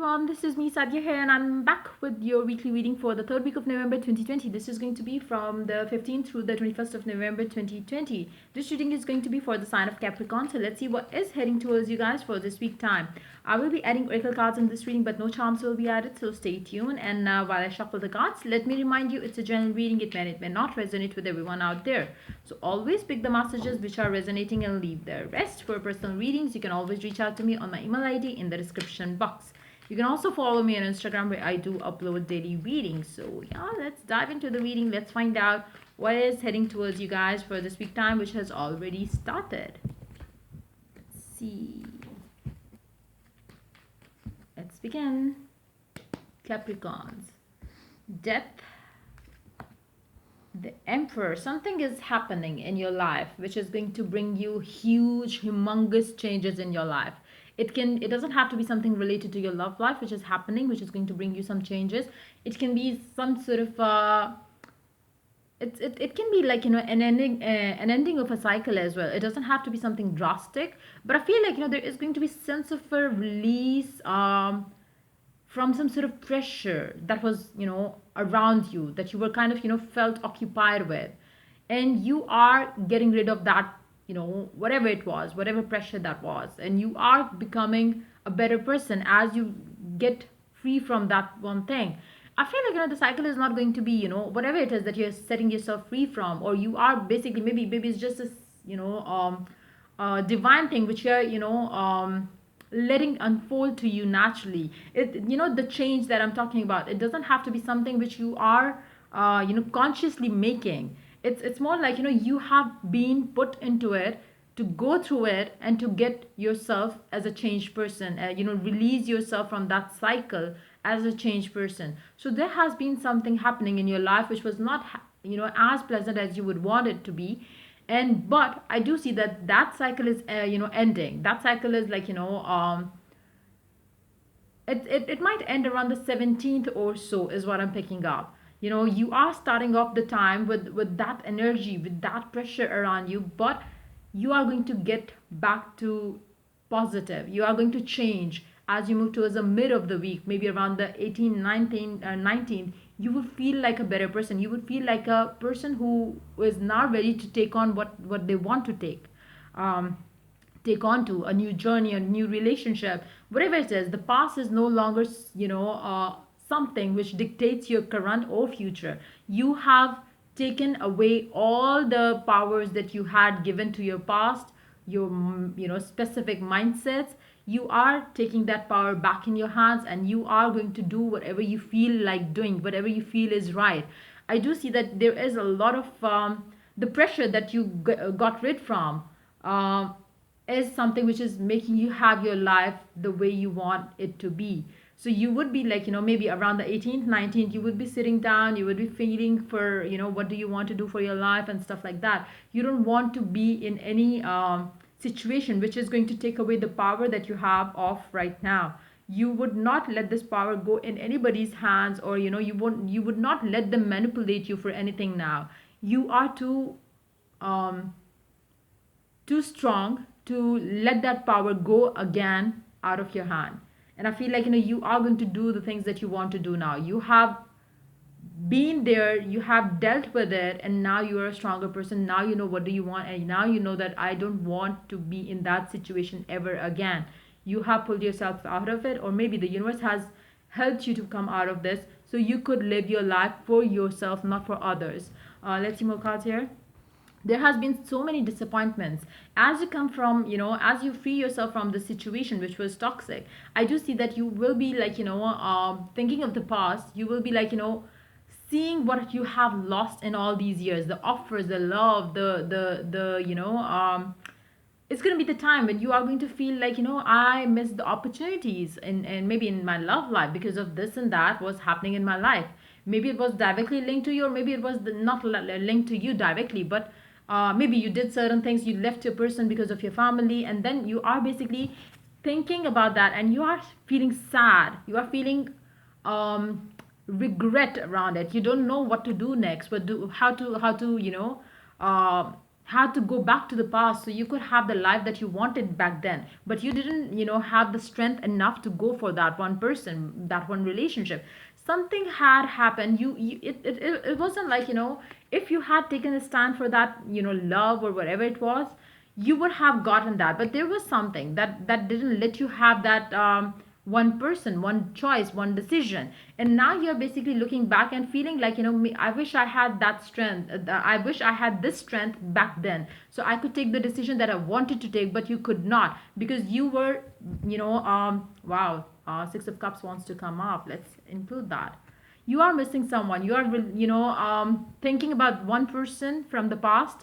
everyone, this is me Sadia here, and I'm back with your weekly reading for the third week of November 2020. This is going to be from the 15th through the 21st of November 2020. This reading is going to be for the sign of Capricorn. So let's see what is heading towards you guys for this week time. I will be adding oracle cards in this reading, but no charms will be added, so stay tuned. And while I shuffle the cards, let me remind you it's a general reading. It may not resonate with everyone out there. So always pick the messages which are resonating and leave the rest. For personal readings, you can always reach out to me on my email ID in the description box. You can also follow me on Instagram where I do upload daily readings. So yeah, let's dive into the reading. Let's find out what is heading towards you guys for this week time, which has already started. Let's see. Let's begin. Capricorns. Death. The Emperor. Something is happening in your life which is going to bring you huge, humongous changes in your life. It doesn't have to be something related to your love life which is happening, which is going to bring you some changes. It can be some sort of it can be like, an ending of a cycle as well. It doesn't have to be something drastic, but I feel like, there is going to be sense of a release from some sort of pressure that was, around you, that you were kind of, felt occupied with, and you are getting rid of that, whatever it was, whatever pressure that was, and you are becoming a better person as you get free from that one thing. I feel like, the cycle is not going to be, whatever it is that you're setting yourself free from, or you are basically, maybe it's just this, divine thing which you're, letting unfold to you naturally. The change that I'm talking about, it doesn't have to be something which you are consciously making. It's more like, you have been put into it to go through it and to get yourself as a changed person, release yourself from that cycle as a changed person. So there has been something happening in your life which was not as pleasant as you would want it to be, and but I do see that that cycle is ending. That cycle is like, it might end around the 17th or so is what I'm picking up. You are starting off the time with that energy, with that pressure around you, but you are going to get back to positive. You are going to change as you move towards the mid of the week, maybe around the 18th, 19th, 19th. You will feel like a better person. You would feel like a person who is now ready to take on what they want to take on to a new journey, a new relationship, whatever it is. The past is no longer, something which dictates your current or future. You have taken away all the powers that you had given to your past, your specific mindsets. You are taking that power back in your hands, and you are going to do whatever you feel like doing, whatever you feel is right. I do see that there is a lot of the pressure that you got rid from is something which is making you have your life the way you want it to be. So you would be like, maybe around the 18th, 19th, you would be sitting down, you would be feeling for, what do you want to do for your life and stuff like that. You don't want to be in any situation which is going to take away the power that you have off right now. You would not let this power go in anybody's hands, or you would not let them manipulate you for anything now. You are too strong to let that power go again out of your hand. And I feel like, you are going to do the things that you want to do now. You have been there, you have dealt with it, and now you are a stronger person. Now you know what do you want, and now you know that I don't want to be in that situation ever again. You have pulled yourself out of it, or maybe the universe has helped you to come out of this so you could live your life for yourself, not for others. Let's see more cards here. There has been so many disappointments as you come from, as you free yourself from the situation which was toxic. I do see that you will be like, thinking of the past. You will be like, seeing what you have lost in all these years, the offers, the love, the it's going to be the time when you are going to feel like, I missed the opportunities and maybe in my love life because of this and that was happening in my life. Maybe it was directly linked to you, or maybe it was not linked to you directly, but maybe you did certain things, you left your person because of your family, and then you are basically thinking about that, and you are feeling sad, you are feeling regret around it. You don't know what to do next, how to had to go back to the past so you could have the life that you wanted back then, but you didn't, have the strength enough to go for that one person, that one relationship. Something had happened. It wasn't like, if you had taken a stand for that, love or whatever it was, you would have gotten that. But there was something that didn't let you have that, one person, one choice, one decision. And now you're basically looking back and feeling like, I wish I had that strength. I wish I had this strength back then, so I could take the decision that I wanted to take, but you could not, because you were, wow, Six of Cups wants to come up. Let's include that. You are missing someone. You are, thinking about one person from the past,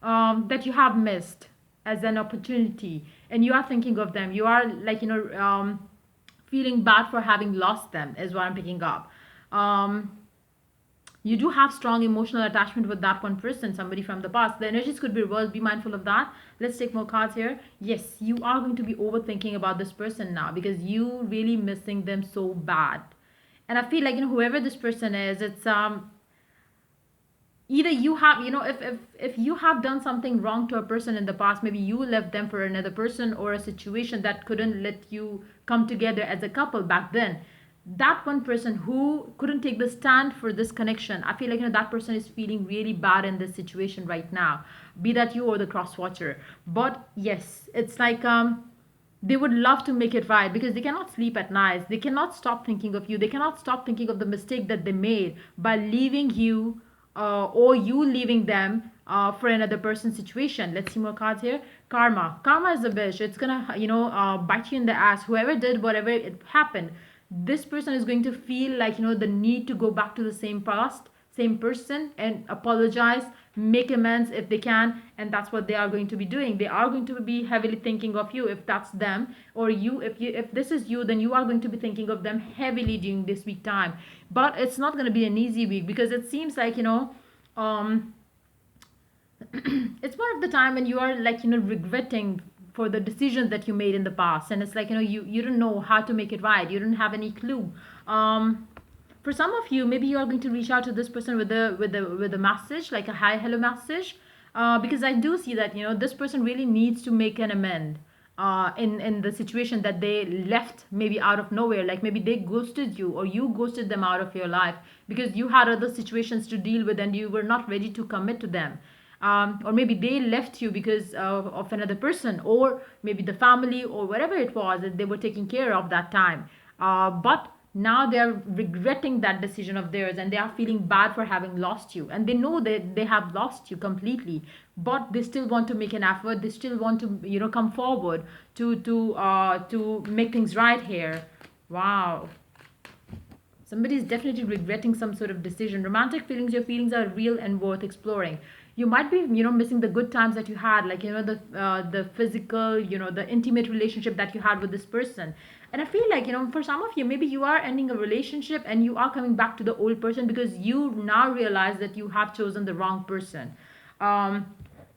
that you have missed as an opportunity, and you are thinking of them. You are like, feeling bad for having lost them, is what I'm picking up. um you do have strong emotional attachment with that one person, somebody from the past. The energies could be reversed. Be mindful of that. Let's take more cards here. Yes, you are going to be overthinking about this person now, because you really missing them so bad. And I feel like, whoever this person is, it's either you have, if you have done something wrong to a person in the past, maybe you left them for another person, or a situation that couldn't let you come together as a couple back then. That one person who couldn't take the stand for this connection, I feel like, that person is feeling really bad in this situation right now, be that you or the cross watcher. But yes, it's like, they would love to make it right, because they cannot sleep at night. They cannot stop thinking of you. They cannot stop thinking of the mistake that they made by leaving you, or you leaving them, for another person's situation. Let's see more cards here. Karma. Karma is a bitch. It's gonna, bite you in the ass. Whoever did whatever it happened, this person is going to feel like, the need to go back to the same past, same person, and apologize, make amends if they can. And that's what they are going to be doing. They are going to be heavily thinking of you, if that's them. Or if this is you, then you are going to be thinking of them heavily during this week time. But it's not going to be an easy week, because it seems like, um it's one of the time when you are like, regretting for the decisions that you made in the past. And it's like, you don't know how to make it right. You don't have any clue. For some of you, maybe you are going to reach out to this person with a message, like a hi hello message, because I do see that, this person really needs to make an amend, in the situation that they left, maybe out of nowhere. Like maybe they ghosted you, or you ghosted them out of your life, because you had other situations to deal with and you were not ready to commit to them. Or maybe they left you because of another person, or maybe the family, or whatever it was that they were taking care of that time. But now they're regretting that decision of theirs, and they are feeling bad for having lost you, and they know that they have lost you completely, but they still want to make an effort. They still want to, come forward to make things right here. Wow. Somebody is definitely regretting some sort of decision. Romantic feelings, your feelings are real and worth exploring. You might be, missing the good times that you had, like, the physical, the intimate relationship that you had with this person. And I feel like, for some of you, maybe you are ending a relationship and you are coming back to the old person, because you now realize that you have chosen the wrong person.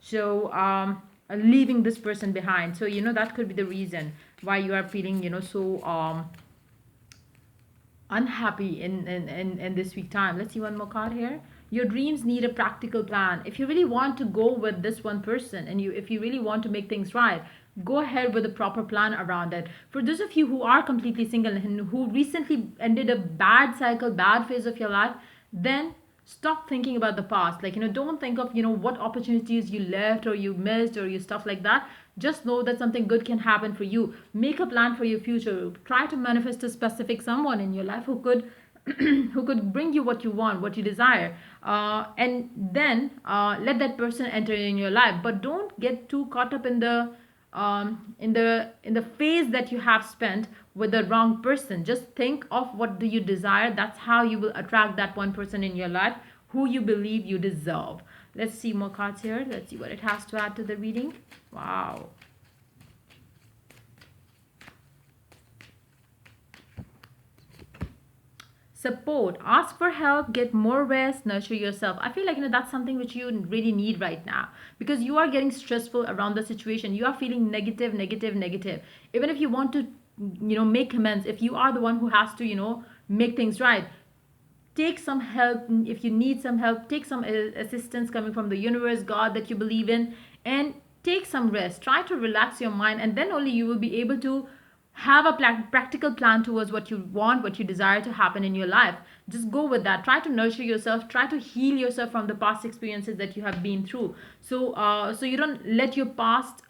So leaving this person behind. So, that could be the reason why you are feeling, so unhappy in this week time. Let's see one more card here. Your dreams need a practical plan. If you really want to go with this one person, and if you really want to make things right, go ahead with a proper plan around it. For those of you who are completely single and who recently ended a bad cycle, bad phase of your life, then stop thinking about the past. Like, don't think of, what opportunities you left or you missed or you stuff like that. Just know that something good can happen for you. Make a plan for your future. Try to manifest a specific someone in your life who could who could bring you what you want, what you desire, and then let that person enter in your life. But don't get too caught up in the phase that you have spent with the wrong person. Just think of what do you desire. That's how you will attract that one person in your life who you believe you deserve. Let's see more cards here. Let's see what it has to add to the reading. Wow. Support. Ask for help. Get more rest. Nurture yourself. I feel like, that's something which you really need right now, because you are getting stressful around the situation. You are feeling negative, negative, negative. Even if you want to, make amends, if you are the one who has to, make things right, take some help. If you need some help, take some assistance coming from the universe, God that you believe in, and take some rest. Try to relax your mind, and then only you will be able to have a practical plan towards what you want, what you desire to happen in your life. Just go with that. Try to nurture yourself, try to heal yourself from the past experiences that you have been through. So you don't let your past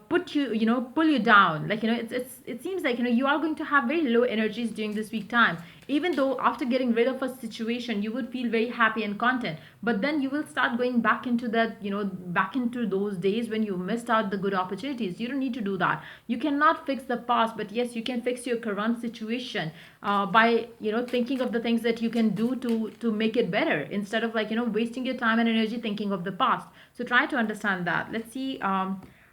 put you, pull you down. Like, it seems like, you are going to have very low energies during this week time, even though after getting rid of a situation you would feel very happy and content, but then you will start going back into that, back into those days when you missed out the good opportunities. You don't need to do that. You cannot fix the past, but yes, you can fix your current situation, by, thinking of the things that you can do to make it better, instead of, like, wasting your time and energy thinking of the past. So try to understand that. Let's see.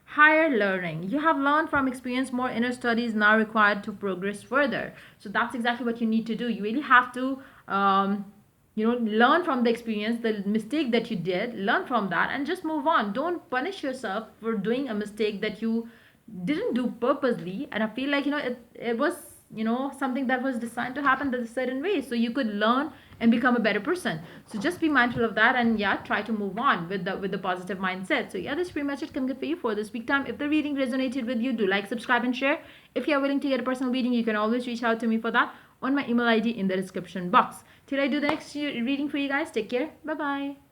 Higher learning. You have learned from experience. More inner study is now required to progress further. So that's exactly what you need to do. You really have to, learn from the experience, the mistake that you did, learn from that, and just move on. Don't punish yourself for doing a mistake that you didn't do purposely. And I feel like, it was, something that was designed to happen in a certain way, so you could learn and become a better person. So just be mindful of that, and yeah, try to move on with the positive mindset. So yeah, that's pretty much it coming good for you for this week time. If the reading resonated with you, do like, subscribe, and share. If you are willing to get a personal reading, you can always reach out to me for that on my email ID in the description box. Till I do the next reading for you guys, take care. Bye bye.